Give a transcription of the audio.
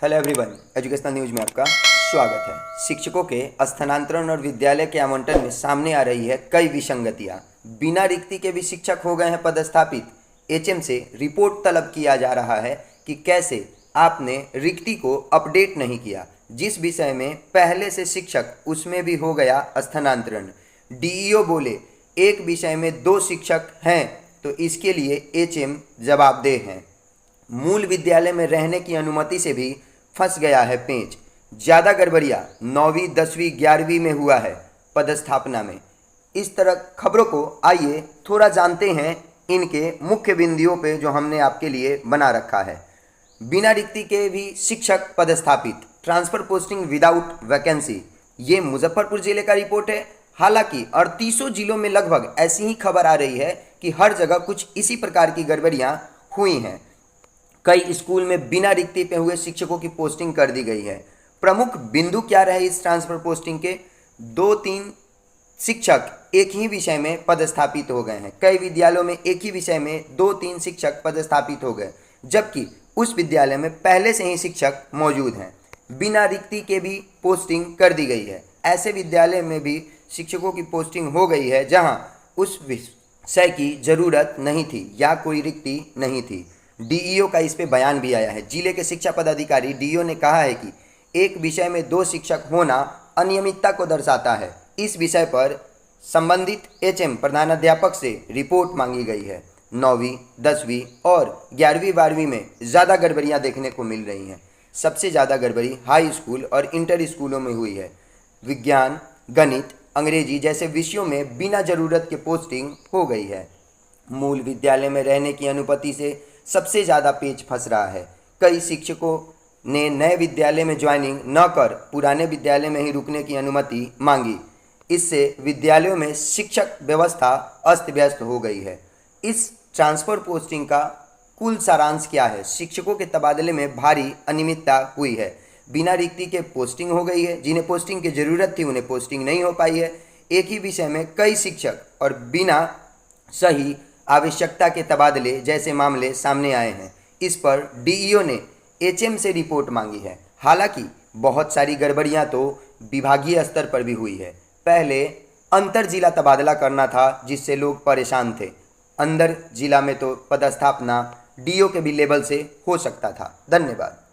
Hello everyone, educational news में आपका स्वागत है। शिक्षकों के स्थानांतरण और विद्यालय के आवंटन में सामने आ रही है कई विसंगतियां। बिना रिक्ति के भी शिक्षक हो गए हैं पदस्थापित। एचएम से रिपोर्ट तलब किया जा रहा है कि कैसे आपने रिक्ति को अपडेट नहीं किया। जिस विषय में पहले से शिक्षक, उसमें भी हो गया स्थानांतरण। डीईओ बोले एक विषय में 2 शिक्षक हैं तो इसके लिए एचएम जवाबदेह हैं। मूल विद्यालय में रहने की अनुमति से भी फंस गया है पेंच। ज़्यादा गड़बड़ियाँ 9वीं 10वीं 11वीं में हुआ है पदस्थापना में। इस तरह खबरों को आइए थोड़ा जानते हैं इनके मुख्य बिंदुओं पे जो हमने आपके लिए बना रखा है। बिना रिक्ति के भी शिक्षक पदस्थापित, ट्रांसफर पोस्टिंग विदाउट वैकेंसी, ये मुजफ्फरपुर जिले का रिपोर्ट है। हालांकि 38 जिलों में लगभग ऐसी ही खबर आ रही है कि हर जगह कुछ इसी प्रकार की गड़बड़ियाँ हुई हैं। कई स्कूल में बिना रिक्ति पे हुए शिक्षकों की पोस्टिंग कर दी गई है। प्रमुख बिंदु क्या रहे इस ट्रांसफर पोस्टिंग के? 2-3 शिक्षक एक ही विषय में पदस्थापित हो गए हैं। कई विद्यालयों में एक ही विषय में 2-3 शिक्षक पदस्थापित हो गए, जबकि उस विद्यालय में पहले से ही शिक्षक मौजूद हैं। बिना रिक्ति के भी पोस्टिंग कर दी गई है। ऐसे विद्यालय में भी शिक्षकों की पोस्टिंग हो गई है जहाँ उस विषय की जरूरत नहीं थी या कोई रिक्ति नहीं थी। डीईओ का इस पे बयान भी आया है। जिले के शिक्षा पदाधिकारी डीईओ ने कहा है कि एक विषय में 2 शिक्षक होना अनियमितता को दर्शाता है। इस विषय पर संबंधित एचएम प्रधानाध्यापक से रिपोर्ट मांगी गई है। 9वीं 10वीं और 11वीं 12वीं में ज़्यादा गड़बड़ियाँ देखने को मिल रही हैं। सबसे ज़्यादा गड़बड़ी हाई स्कूल और इंटर स्कूलों में हुई है। विज्ञान, गणित, अंग्रेजी जैसे विषयों में बिना ज़रूरत के पोस्टिंग हो गई है। मूल विद्यालय में रहने की अनुमति से सबसे ज़्यादा पेच फंस रहा है। कई शिक्षकों ने नए विद्यालय में ज्वाइनिंग न कर पुराने विद्यालय में ही रुकने की अनुमति मांगी। इससे विद्यालयों में शिक्षक व्यवस्था अस्त व्यस्त हो गई है। इस ट्रांसफ़र पोस्टिंग का कुल सारांश क्या है? शिक्षकों के तबादले में भारी अनियमितता हुई है। बिना रिक्ति के पोस्टिंग हो गई है। जिन्हें पोस्टिंग की ज़रूरत थी उन्हें पोस्टिंग नहीं हो पाई है। एक ही विषय में कई शिक्षक और बिना सही आवश्यकता के तबादले जैसे मामले सामने आए हैं। इस पर डीईओ ने एचएम से रिपोर्ट मांगी है। हालांकि बहुत सारी गड़बड़ियां तो विभागीय स्तर पर भी हुई है। पहले अंतर जिला तबादला करना था जिससे लोग परेशान थे। अंदर जिला में तो पदस्थापना डीईओ के भी लेवल से हो सकता था। धन्यवाद।